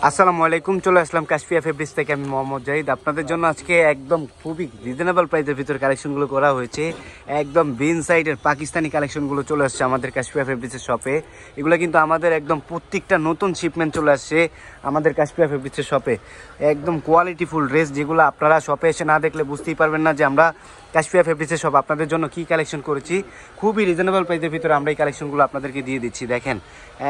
আসসালামু আলাইকুম, চলে আসলাম কাশফিয়া ফেব্রিক্স থেকে। আমি মোহাম্মদ জাহিদ। আপনাদের জন্য আজকে একদম খুবই রিজনেবল প্রাইসের ভিতরে কালেকশনগুলো করা হয়েছে। একদম বিন সাইডের পাকিস্তানি কালেকশনগুলো চলে আসছে আমাদের কাশফিয়া ফেব্রিক্সের শপে। এগুলো কিন্তু আমাদের একদম প্রত্যেকটা নতুন শিপমেন্ট চলে আসছে আমাদের কাশফিয়া ফেব্রিক্সের শপে। একদম কোয়ালিটিফুল ড্রেস, যেগুলো আপনারা শপে এসে না দেখলে বুঝতেই পারবেন না যে আমরা কাশফিয়া ফেব্রিক্সের শপ আপনাদের জন্য কী কালেকশন করেছি। খুবই রিজনেবল প্রাইসের ভিতরে আমরা এই কালেকশনগুলো আপনাদেরকে দিয়ে দিচ্ছি। দেখেন,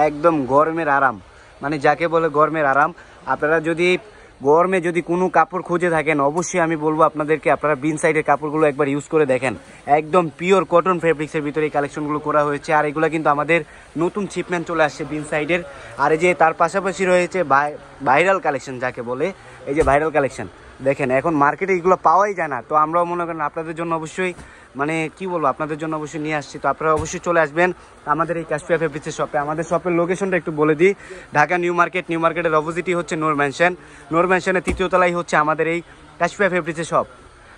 একদম গরমের আরাম, মানে যাকে বলে গরমের আরাম। আপনারা যদি গরমে যদি কোনো কাপড় খুঁজে থাকেন, অবশ্যই আমি বলবো আপনাদেরকে আপনারা বিন সাইডের কাপড়গুলো একবার ইউজ করে দেখেন। একদম পিওর কটন ফেব্রিক্সের ভিতরে এই কালেকশনগুলো করা হয়েছে। আর এগুলো কিন্তু আমাদের নতুন শিপমেন্ট চলে আসছে বিন সাইডের। আর এই যে তার পাশাপাশি রয়েছে ভাইরাল কালেকশন, যাকে বলে এই যে ভাইরাল কালেকশন। দেখেন, এখন মার্কেটে এগুলো পাওয়াই যায় না, তো আমরাও মনে করেন আপনাদের জন্য অবশ্যই মানে কি বলবো, আপনাদের জন্য অবশ্যই নিয়ে আসছি। তো আপনারা অবশ্যই চলে আসবেন আমাদের এই কাশফিয়া ফেব্রিক্সের শপে। আমাদের শপের লোকেশনটা একটু বলে দিই। ঢাকা নিউ মার্কেট, নিউ মার্কেটের অপোজিটই হচ্ছে নূর ম্যানশন। নূর ম্যানশনের তৃতীয় তলায় হচ্ছে আমাদের এই কাশফিয়া ফেব্রিক্সের শপ।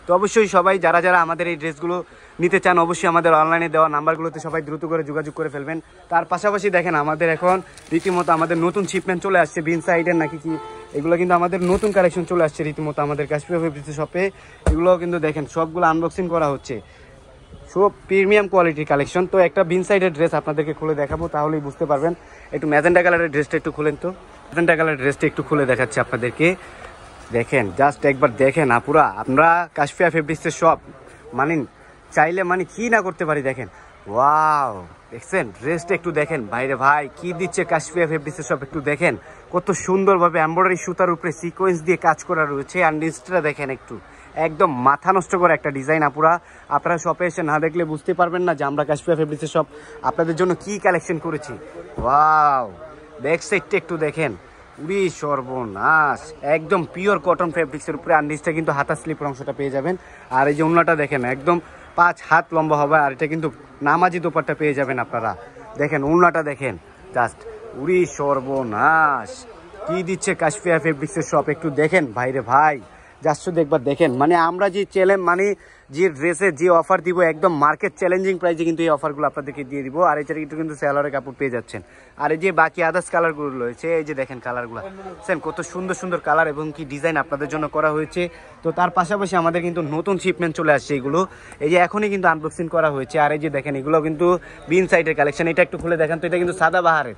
তো অবশ্যই সবাই যারা যারা আমাদের এই ড্রেসগুলো নিতে চান, অবশ্যই আমাদের অনলাইনে দেওয়া নাম্বারগুলোতে সবাই দ্রুত করে যোগাযোগ করে ফেলবেন। তার পাশাপাশি দেখেন, আমাদের এখন রীতিমতো আমাদের নতুন শিপমেন্ট চলে আসছে বিন সাইডের নাকি কি, এগুলো কিন্তু আমাদের নতুন কালেকশন চলে আসছে রীতিমতো আমাদের কাশফিয়া ফেব্রিক্সের শপে। এগুলো কিন্তু দেখেন সবগুলো আনবক্সিং করা হচ্ছে, সব প্রিমিয়াম কোয়ালিটির কালেকশন। তো একটা বিন সাইডের ড্রেস আপনাদেরকে খুলে দেখাবো, তাহলেই বুঝতে পারবেন। একটু ম্যাজেন্টা কালারের ড্রেসটা একটু খুলেন তো। ম্যাজেন্টা কালারের ড্রেসটা একটু খুলে দেখাচ্ছি আপনাদেরকে। দেখেন, জাস্ট একবার দেখেন আপুরা, আমরা কাশফিয়া ফেব্রিক্সের শপ মানে চাইলে মানে কি না করতে পারি। দেখেন, ওয়াও, দেখছেন ড্রেসটা একটু দেখেন। ভাইরে ভাই, কি দিচ্ছে কাশফিয়া ফেব্রিক্সের শপ, একটু দেখেন কত সুন্দরভাবে এমব্রয়ডারি সুতার উপরে সিকোয়েন্স দিয়ে কাজ করা রয়েছে। আর নিচটা দেখেন, একটু একদম মাথা নষ্ট করে একটা ডিজাইন আপুরা। আপনারা শপে এসে না দেখলে বুঝতে পারবেন না যে আমরা কাশফিয়া ফেব্রিক্সের শপ আপনাদের জন্য কি কালেকশন করেছি। ওয়াও, ব্যাক সাইডটা একটু দেখেন, উরি সর্বনাশ, একদম পিওর কটন ফেব্রিক্সের উপরে। আর নিচটা কিন্তু হাতা স্লিপের অংশটা পেয়ে যাবেন। আর এই যে ওন্নাটা দেখেন, একদম 5 হাত লম্বা হবে। আর এটা কিন্তু নামাজি দোপাট্টা পেয়ে যাবেন আপনারা। দেখেন ওন্নাটা দেখেন, জাস্ট উরি সর্বনাশ, কি দিচ্ছে কাশফিয়া ফেব্রিক্সের শপ, একটু দেখেন ভাইরে ভাই, জাস্ট শুধু একবার দেখেন। মানে আমরা যে চ্যালেঞ্জ মানে যে ড্রেসের যে অফার দিব, একদম মার্কেট চ্যালেঞ্জিং প্রাইসে কিন্তু এই অফারগুলো আপনাদেরকে দিয়ে দিব। আর এছাড়া কিন্তু স্যালোয়ারের কাপড় পেয়ে যাচ্ছেন। আর এই যে বাকি আদার্স কালারগুলো রয়েছে, এই যে দেখেন কালারগুলো, দেখছেন কত সুন্দর সুন্দর কালার এবং কি ডিজাইন আপনাদের জন্য করা হয়েছে। তো তার পাশাপাশি আমাদের কিন্তু নতুন শিপমেন্ট চলে আসছে এগুলো, এই যে এখনই কিন্তু আনবক্সিং করা হয়েছে। আর এই যে দেখেন, এগুলো কিন্তু বিন সাইডের কালেকশন। এটা একটু খুলে দেখেন তো, এটা কিন্তু সাদাবাহারের,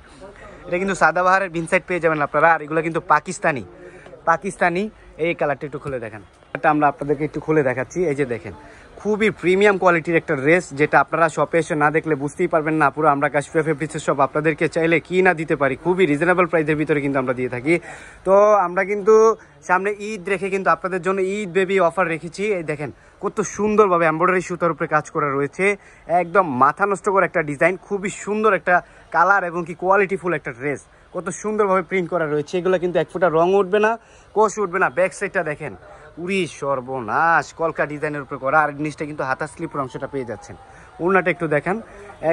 এটা কিন্তু সাদাবাহারের বিন সাইড পেয়ে যাবেন আপনারা। আর এগুলো কিন্তু পাকিস্তানি এই কালারটা একটু খুলে দেখেন, এটা আমরা আপনাদেরকে একটু খুলে দেখাচ্ছি। এই যে দেখেন, খুবই প্রিমিয়াম কোয়ালিটির একটা ড্রেস, যেটা আপনারা শপে এসে না দেখলে বুঝতেই পারবেন না পুরো। আমরা কাশফিয়া ফেব্রিক্সের শপ আপনাদেরকে চাইলে কি না দিতে পারি, খুবই রিজনেবল প্রাইসের ভিতরে কিন্তু আমরা দিয়ে থাকি। তো আমরা কিন্তু সামনে ঈদ রেখে কিন্তু আপনাদের জন্য ঈদ বেবি অফার রেখেছি। এই দেখেন কত সুন্দরভাবে এমব্রয়ডারি সুতার উপরে কাজ করা রয়েছে, একদম মাথা নষ্ট করে একটা ডিজাইন, খুবই সুন্দর একটা কালার এবং কি কোয়ালিটিফুল একটা ড্রেস, কত সুন্দরভাবে প্রিন্ট করা রয়েছে। এগুলো কিন্তু এক ফোঁটা রং উঠবে না, কোষ উঠবে না। ব্যাক সাইডটা দেখেন, উরি সর্বনাশ, কলকা ডিজাইনের উপরে করা। আর নিচটা কিন্তু হাতা স্লিপের অংশটা পেয়ে যাচ্ছেন। ওড়নাটা একটু দেখেন,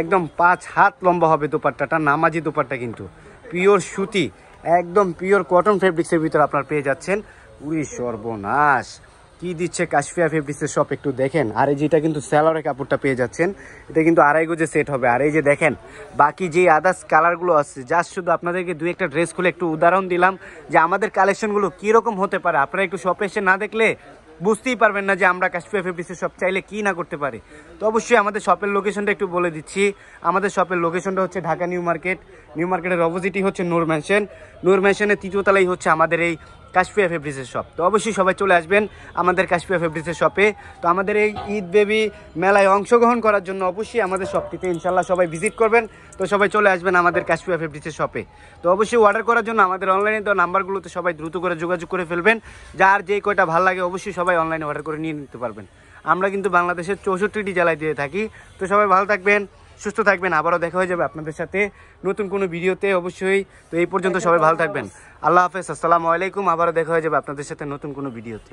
একদম 5 হাত লম্বা হবে দোপাট্টাটা, নামাজি দোপাট্টা কিন্তু পিওর সুতি, একদম পিওর কটন ফেব্রিক্সের ভিতরে আপনার পেয়ে যাচ্ছেন। উরি সর্বনাশ, কি দিচ্ছে কাশফিয়া ফেব্রিক্সের শপ, একটু দেখেন। আর এই যেটা কিন্তু স্যালোয়ারের কাপড়টা পেয়ে যাচ্ছেন, এটা কিন্তু 2.5 গজে সেট হবে। আর এই যে দেখেন বাকি যে আদার্স কালারগুলো আছে, জাস্ট শুধু আপনাদেরকে 2-1টা ড্রেস খুলে একটু উদাহরণ দিলাম যে আমাদের কালেকশনগুলো কীরকম হতে পারে। আপনারা একটু শপে এসে না দেখলে বুঝতেই পারবেন না যে আমরা কাশফিয়া ফেব্রিক্সের শপ চাইলে কি না করতে পারি। তো অবশ্যই আমাদের শপের লোকেশনটা একটু বলে দিচ্ছি। আমাদের শপের লোকেশনটা হচ্ছে ঢাকা নিউ মার্কেট, নিউ মার্কেটের অপোজিটই হচ্ছে নূর ম্যানশন। নূর ম্যানশনের তৃতীয় তলায় হচ্ছে আমাদের এই কাশফিয়া ফেব্রিক্সের শপ। তো অবশ্যই সবাই চলে আসবেন আমাদের কাশফিয়া ফেব্রিক্সের শপে। তো আমাদের এই ঈদ বেবি মেলায় অংশগ্রহণ করার জন্য অবশ্যই আমাদের শপটিতে ইনশাল্লাহ সবাই ভিজিট করবেন। তো সবাই চলে আসবেন আমাদের কাশফিয়া ফেব্রিক্সের শপে। তো অবশ্যই অর্ডার করার জন্য আমাদের অনলাইনে দেওয়া নাম্বারগুলোতে সবাই দ্রুত করে যোগাযোগ করে ফেলবেন। যার যেই কয়টা ভালো লাগে অবশ্যই সবাই অনলাইনে অর্ডার করে নিয়ে নিতে পারবেন। আমরা কিন্তু বাংলাদেশের 64টি জেলায় দিয়ে থাকি। তো সবাই ভালো থাকবেন, সুস্থ থাকবেন। আবারও দেখা হয়ে যাবে আপনাদের সাথে নতুন কোনো ভিডিওতে অবশ্যই। তো এই পর্যন্ত সবাই ভালো থাকবেন, আল্লাহ হাফেজ, আসসালামু আলাইকুম। আবারও দেখা হয়ে যাবে আপনাদের সাথে নতুন কোনো ভিডিওতে।